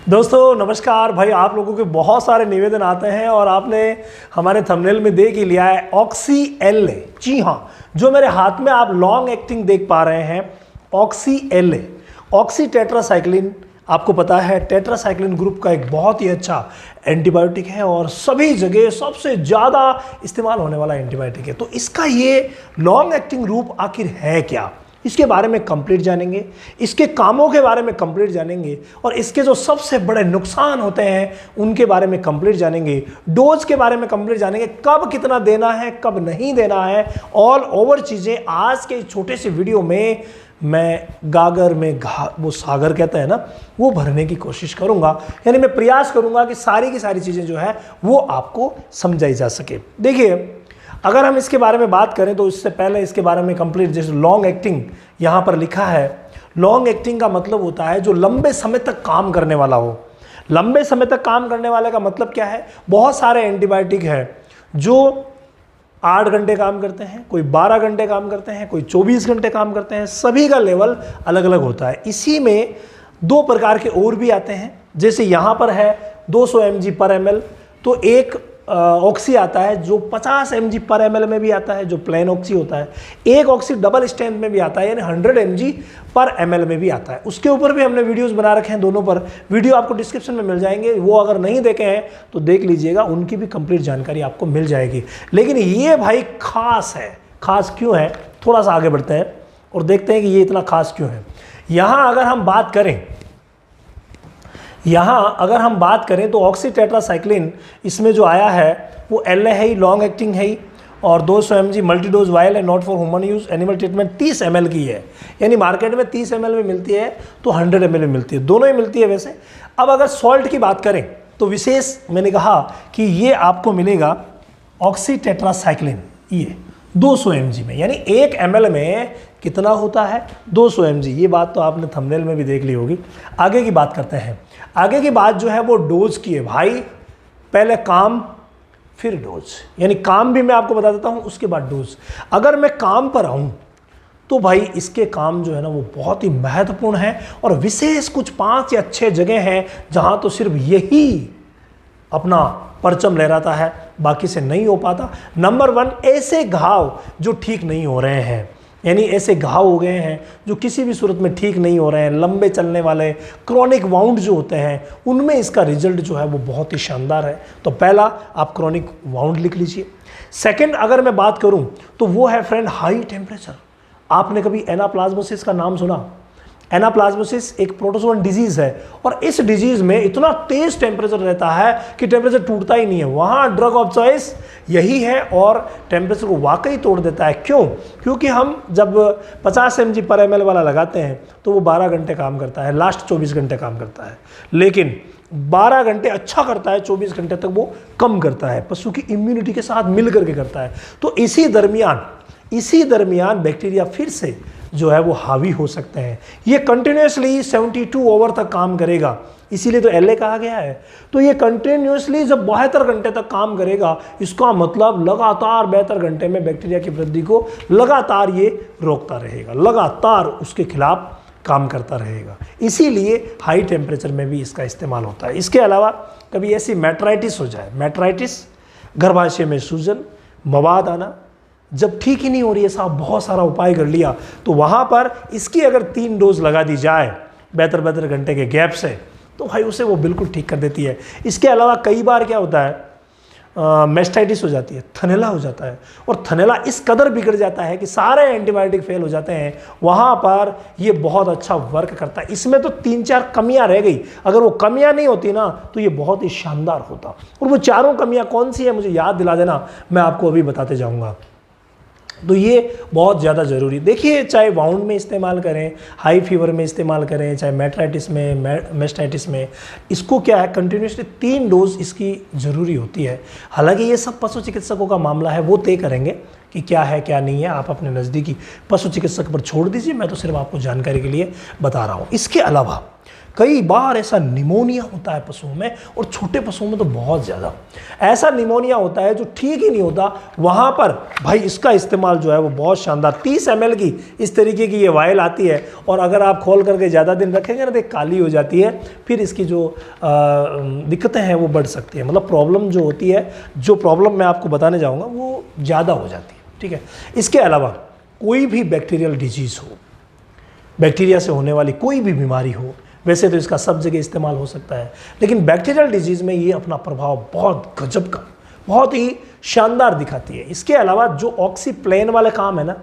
दोस्तों नमस्कार भाई। आप लोगों के बहुत सारे निवेदन आते हैं और आपने हमारे थंबनेल में देख ही लिया है ऑक्सी एल ए। जी हाँ, जो मेरे हाथ में आप लॉन्ग एक्टिंग देख पा रहे हैं oxy L A, oxy tetracycline. आपको पता है टेट्रासाइक्लिन ग्रुप का एक बहुत ही अच्छा एंटीबायोटिक है और सभी जगह सबसे ज़्यादा इस्तेमाल होने वाला एंटीबायोटिक है। तो इसका ये लॉन्ग एक्टिंग रूप आखिर है क्या, इसके बारे में कंप्लीट जानेंगे, इसके कामों के बारे में कंप्लीट जानेंगे और इसके जो सबसे बड़े नुकसान होते हैं उनके बारे में कंप्लीट जानेंगे, डोज के बारे में कंप्लीट जानेंगे, कब कितना देना है कब नहीं देना है, ऑल ओवर चीज़ें आज के छोटे से वीडियो में मैं गागर में वो सागर कहते हैं ना, वो भरने की कोशिश करूंगा। यानी मैं प्रयास करूंगा कि सारी की सारी चीज़ें जो है वो आपको समझाई जा सके। देखिए, अगर हम इसके बारे में बात करें तो इससे पहले इसके बारे में कंप्लीट, जैसे लॉन्ग एक्टिंग यहाँ पर लिखा है, लॉन्ग एक्टिंग का मतलब होता है जो लंबे समय तक काम करने वाला हो। लंबे समय तक काम करने वाले का मतलब क्या है? बहुत सारे एंटीबायोटिक हैं जो 8 घंटे काम करते हैं, कोई 12 घंटे काम करते हैं, कोई 24 घंटे काम करते हैं, सभी का लेवल अलग अलग होता है। इसी में 2 प्रकार के और भी आते हैं, जैसे यहाँ पर है 200 mg पर ml, तो एक ऑक्सी आता है जो 50 mg पर ml में भी आता है, जो प्लेन ऑक्सी होता है। एक ऑक्सी डबल स्ट्रेंथ में भी आता है, यानी 100 mg पर ml में भी आता है। उसके ऊपर भी हमने वीडियोस बना रखे हैं, दोनों पर वीडियो आपको डिस्क्रिप्शन में मिल जाएंगे, वो अगर नहीं देखे हैं तो देख लीजिएगा, उनकी भी कंप्लीट जानकारी आपको मिल जाएगी। लेकिन ये भाई खास है। खास क्यों है, थोड़ा सा आगे बढ़ते हैं और देखते हैं कि ये इतना खास क्यों है। यहाँ अगर हम बात करें तो ऑक्सी टेट्रासाइक्लिन इसमें जो आया है वो एल है ही, लॉन्ग एक्टिंग है ही, और 200 mg मल्टीडोज वायल है, not for human use, animal treatment 30 ml की है। यानी मार्केट में 30 ml में मिलती है तो 100 ml में मिलती है, दोनों ही मिलती है वैसे। अब अगर सॉल्ट की बात करें तो विशेष मैंने कहा कि ये आपको मिलेगा ऑक्सी टेट्रासाइक्लिन ये 200 mg में, यानी 1 ml में कितना होता है 200 mg। ये बात तो आपने थंबनेल में भी देख ली होगी। आगे की बात करते हैं। आगे की बात जो है वो डोज की है भाई। पहले काम फिर डोज, यानी काम भी मैं आपको बता देता हूं, उसके बाद डोज। अगर मैं काम पर आऊं तो भाई इसके काम जो है ना वो बहुत ही महत्वपूर्ण है और विशेष कुछ 5 या 6 जगह हैं जहां तो सिर्फ यही अपना परचम लहराता है, बाकी से नहीं हो पाता। नंबर 1, ऐसे घाव जो ठीक नहीं हो रहे हैं, यानी ऐसे घाव हो गए हैं जो किसी भी सूरत में ठीक नहीं हो रहे हैं, लंबे चलने वाले क्रॉनिक वाउंड जो होते हैं, उनमें इसका रिजल्ट जो है वो बहुत ही शानदार है। तो पहला आप क्रॉनिक वाउंड लिख लीजिए। सेकंड अगर मैं बात करूं तो वो है फ्रेंड हाई टेम्परेचर। आपने कभी एनाप्लाज्मोसिस का नाम सुना? एनाप्लाज्मोसिस एक प्रोटोजोअन डिजीज है और इस डिजीज में इतना तेज टेम्परेचर रहता है कि टेम्परेचर टूटता ही नहीं है। वहाँ ड्रग ऑफ चॉइस यही है और टेम्परेचर को वाकई तोड़ देता है। क्यों? क्योंकि हम जब 50 mg पर ml वाला लगाते हैं तो वो 12 घंटे काम करता है, लास्ट 24 घंटे काम करता है, लेकिन 12 घंटे अच्छा करता है, 24 घंटे तक वो कम करता है, पशु की इम्यूनिटी के साथ मिल करके करता है। तो इसी दरमियान बैक्टीरिया फिर से जो है वो हावी हो सकते हैं। ये कंटिन्यूसली 72 आवर तक काम करेगा, इसीलिए तो एलए कहा गया है। तो ये कंटिन्यूसली जब 72 घंटे तक काम करेगा, इसका मतलब लगातार 72 घंटे में बैक्टीरिया की वृद्धि को लगातार ये रोकता रहेगा, लगातार उसके खिलाफ काम करता रहेगा। इसीलिए हाई टेम्परेचर में भी इसका इस्तेमाल होता है। इसके अलावा कभी ऐसी मैट्राइटिस हो जाए, मैट्राइटिस गर्भाशय में सूजन, मवाद आना, जब ठीक ही नहीं हो रही है साहब, बहुत सारा उपाय कर लिया, तो वहाँ पर इसकी अगर 3 डोज लगा दी जाए 72 घंटे के गैप से, तो भाई उसे वो बिल्कुल ठीक कर देती है। इसके अलावा कई बार क्या होता है, मेस्टाइटिस हो जाती है, थनैला हो जाता है, और थनैला इस कदर बिगड़ जाता है कि सारे एंटीबायोटिक फेल हो जाते हैं। वहाँ पर ये बहुत अच्छा वर्क करता है। इसमें तो 3-4 कमियां रह गई, अगर वो कमियां नहीं होती ना तो ये बहुत ही शानदार होता। और वो चारों कमियां कौन सी है मुझे याद दिला देना, मैं आपको अभी बताते जाऊँगा। तो ये बहुत ज़्यादा ज़रूरी। देखिए, चाहे वाउंड में इस्तेमाल करें, हाई फीवर में इस्तेमाल करें, चाहे मैट्राइटिस में, मेस्टाइटिस में, इसको क्या है कंटिन्यूसली 3 डोज इसकी ज़रूरी होती है। हालांकि ये सब पशु चिकित्सकों का मामला है, वो तय करेंगे कि क्या है क्या नहीं है। आप अपने नज़दीकी पशु चिकित्सक पर छोड़ दीजिए, मैं तो सिर्फ आपको जानकारी के लिए बता रहा हूँ। इसके अलावा कई बार ऐसा निमोनिया होता है पशुओं में, और छोटे पशुओं में तो बहुत ज़्यादा ऐसा निमोनिया होता है जो ठीक ही नहीं होता। वहाँ पर भाई इसका इस्तेमाल जो है वो बहुत शानदार, 30 ml की इस तरीके की ये वायल आती है, और अगर आप खोल करके ज़्यादा दिन रखेंगे ना तो काली हो जाती है, फिर इसकी जो दिक्कतें हैं वो बढ़ सकती है। मतलब प्रॉब्लम जो होती है, जो प्रॉब्लम मैं आपको बताने जाऊँगा वो ज़्यादा हो जाती है, ठीक है। इसके अलावा कोई भी बैक्टीरियल डिजीज़ हो, बैक्टीरिया से होने वाली कोई भी बीमारी हो, वैसे तो इसका सब जगह इस्तेमाल हो सकता है, लेकिन बैक्टीरियल डिजीज़ में ये अपना प्रभाव बहुत गजब का, बहुत ही शानदार दिखाती है। इसके अलावा जो ऑक्सीप्लेन वाले काम है ना,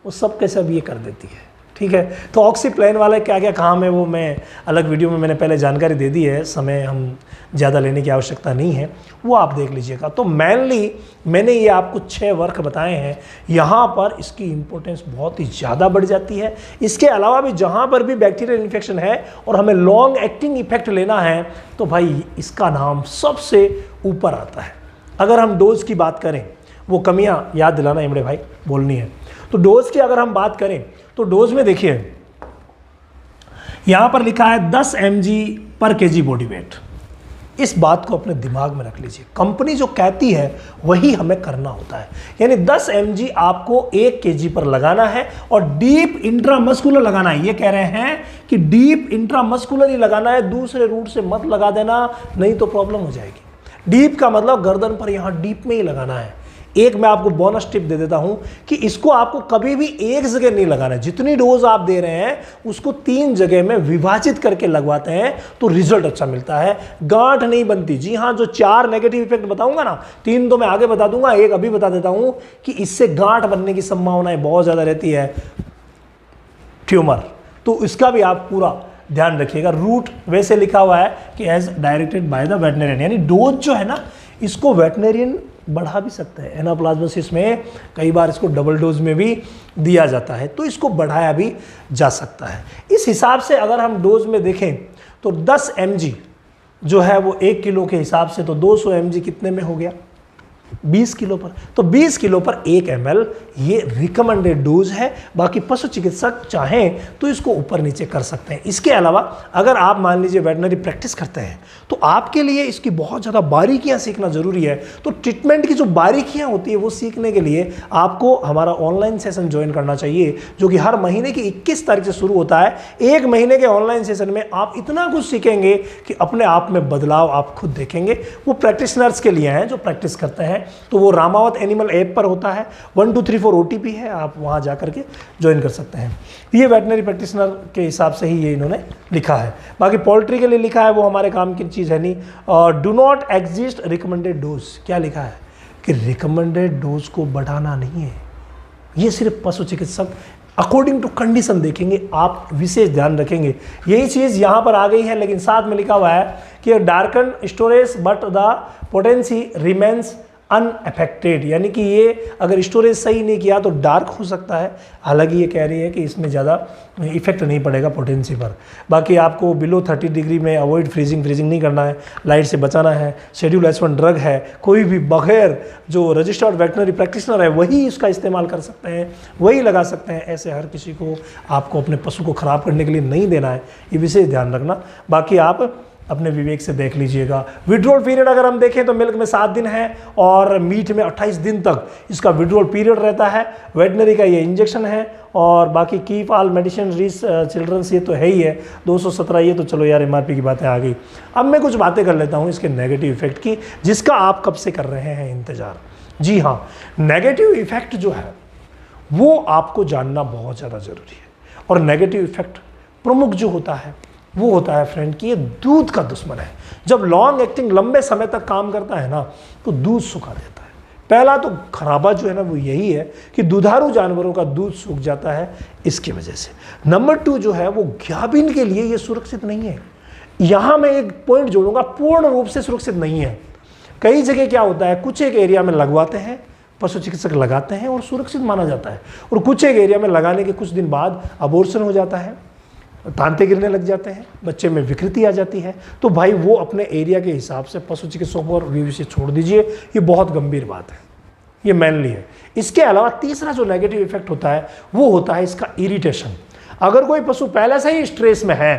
वो सब के सब ये कर देती है, ठीक है। तो ऑक्सीप्लेन वाले क्या क्या काम है वो मैं अलग वीडियो में मैंने पहले जानकारी दे दी है, समय हम ज़्यादा लेने की आवश्यकता नहीं है, वो आप देख लीजिएगा। तो मेनली मैंने ये आपको 6 वर्क बताए हैं, यहाँ पर इसकी इंपॉर्टेंस बहुत ही ज़्यादा बढ़ जाती है। इसके अलावा भी जहाँ पर भी बैक्टीरियल इन्फेक्शन है और हमें लॉन्ग एक्टिंग इफेक्ट लेना है, तो भाई इसका नाम सबसे ऊपर आता है। अगर हम डोज की बात करें, वो कमियाँ याद दिलाना इमड़े भाई बोलनी है, तो डोज की अगर हम बात करें तो डोज में देखिए यहाँ पर लिखा है 10 mg पर kg बॉडी वेट। इस बात को अपने दिमाग में रख लीजिए, कंपनी जो कहती है वही हमें करना होता है। यानी 10 mg आपको 1 kg पर लगाना है, और डीप इंट्रामस्कुलर लगाना है। ये कह रहे हैं कि डीप इंट्रामस्कुलर ही लगाना है, दूसरे रूट से मत लगा देना, नहीं तो प्रॉब्लम हो जाएगी। डीप का मतलब गर्दन पर, यहाँ डीप में ही लगाना है। एक मैं आपको बोनस टिप दे देता हूं कि इसको आपको कभी भी एक जगह नहीं लगाना है। जितनी डोज आप दे रहे हैं उसको 3 जगह में विभाजित करके लगवाते हैं तो रिजल्ट अच्छा मिलता है, गांठ नहीं बनती। जी हां, जो 4 नेगेटिव इफेक्ट बताऊंगा ना, 3 तो मैं आगे बता दूंगा, एक अभी बता देता हूं कि इससे गांठ बनने की संभावनाएं बहुत ज्यादा रहती है, ट्यूमर। तो इसका भी आप पूरा ध्यान रखिएगा। रूट वैसे लिखा हुआ है कि as directed by the veterinarian, यानी डोज जो है ना इसको वेटनरियन बढ़ा भी सकता है। एनाप्लाज्मोसिस में कई बार इसको डबल डोज में भी दिया जाता है, तो इसको बढ़ाया भी जा सकता है। इस हिसाब से अगर हम डोज में देखें तो 10 mg जो है वो 1 किलो के हिसाब से, तो 200 mg कितने में हो गया, 20 किलो पर। तो 20 किलो पर 1 ml ये रिकमेंडेड डोज है। बाकी पशु चिकित्सक चाहें तो इसको ऊपर नीचे कर सकते हैं। इसके अलावा अगर आप मान लीजिए वेटनरी प्रैक्टिस करते हैं तो आपके लिए इसकी बहुत ज़्यादा बारीकियां सीखना ज़रूरी है। तो ट्रीटमेंट की जो बारीकियां होती है वो सीखने के लिए आपको हमारा ऑनलाइन सेशन ज्वाइन करना चाहिए, जो कि हर महीने की 21 तारीख से शुरू होता है। 1 महीने के ऑनलाइन सेशन में आप इतना कुछ सीखेंगे कि अपने आप में बदलाव आप खुद देखेंगे। वो प्रैक्टिशनर्स के लिए हैं जो प्रैक्टिस करते हैं, तो वो रामावत एनिमल ऐप पर होता है। 1234 OTP है, आप वहाँ जा करके ज्वाइन कर सकते हैं। ये वेटनरी प्रैक्टिशनर के हिसाब से ही ये इन्होंने लिखा है। बाकी पोल्ट्री के लिए लिखा है वो हमारे काम की चीज़ है नहीं। और do not exist recommended dose, क्या लिखा है कि रिकमेंडेड डोज को बढ़ाना नहीं है, ये सिर्फ पशु चिकित्सक अकॉर्डिंग टू कंडीशन देखेंगे, आप विशेष ध्यान रखेंगे। यही चीज़ यहाँ पर आ गई है, लेकिन साथ में लिखा हुआ है कि darken storage but the potency remains unaffected, यानी कि ये अगर स्टोरेज सही नहीं किया तो डार्क हो सकता है। हालांकि ये कह रही है कि इसमें ज़्यादा इफेक्ट नहीं पड़ेगा पोटेंसी पर। बाकी आपको बिलो 30 डिग्री में अवॉइड फ्रीजिंग नहीं करना है, लाइट से बचाना है। शेड्यूल S1 ड्रग है, कोई भी बगैर जो रजिस्टर्ड वेटनरी प्रैक्टिशनर है वही इसका इस्तेमाल कर सकते हैं, वही लगा सकते हैं। ऐसे हर किसी को आपको अपने पशु को ख़राब करने के लिए नहीं देना है, ये विशेष ध्यान रखना। बाकी आप अपने विवेक से देख लीजिएगा। विड्रॉल पीरियड अगर हम देखें तो मिल्क में 7 दिन है और मीट में 28 दिन तक इसका विड्रॉल पीरियड रहता है। वेटनरी का ये इंजेक्शन है, और बाकी keep all medicine reach childrens ये तो है ही है। 217 ये तो चलो यार MRP की बातें आ गई। अब मैं कुछ बातें कर लेता हूँ इसके नेगेटिव इफेक्ट की, जिसका आप कब से कर रहे हैं इंतज़ार। जी हाँ, नेगेटिव इफेक्ट जो है वो आपको जानना बहुत ज़्यादा ज़रूरी है। और नेगेटिव इफेक्ट प्रमुख जो होता है वो होता है फ्रेंड कि ये दूध का दुश्मन है। जब लॉन्ग एक्टिंग लंबे समय तक काम करता है ना तो दूध सुखा देता है। पहला तो खराबा जो है ना वो यही है कि दुधारू जानवरों का दूध सूख जाता है इसकी वजह से। नंबर 2 जो है वो गाभिन के लिए ये सुरक्षित नहीं है। यहाँ मैं एक पॉइंट जोड़ूंगा, पूर्ण रूप से सुरक्षित नहीं है। कई जगह क्या होता है, कुछ एक एरिया में लगवाते हैं, पशु चिकित्सक लगाते हैं और सुरक्षित माना जाता है, और कुछ एक एरिया में लगाने के कुछ दिन बाद अबॉर्शन हो जाता है, तांते गिरने लग जाते हैं, बच्चे में विकृति आ जाती है। तो भाई वो अपने एरिया के हिसाब से पशु चिकित्सकों पर रिव्यू से छोड़ दीजिए, ये बहुत गंभीर बात है, ये मेनली है। इसके अलावा तीसरा जो नेगेटिव इफेक्ट होता है वो होता है इसका इरिटेशन। अगर कोई पशु पहले से ही स्ट्रेस में है,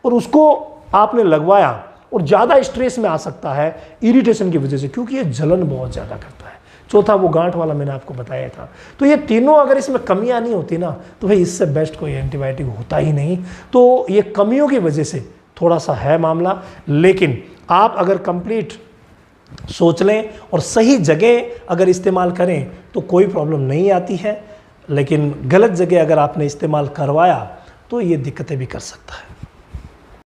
और उसको आपने लगवाया और ज़्यादा स्ट्रेस में आ सकता है इरिटेशन की वजह से, क्योंकि ये जलन बहुत ज़्यादा करता है। चौथा वो गांठ वाला मैंने आपको बताया था। तो ये तीनों अगर इसमें कमियां नहीं होती ना, तो भाई इससे बेस्ट कोई एंटीबायोटिक होता ही नहीं। तो ये कमियों की वजह से थोड़ा सा है मामला, लेकिन आप अगर कंप्लीट सोच लें और सही जगह अगर इस्तेमाल करें तो कोई प्रॉब्लम नहीं आती है, लेकिन गलत जगह अगर आपने इस्तेमाल करवाया तो ये दिक्कतें भी कर सकता है।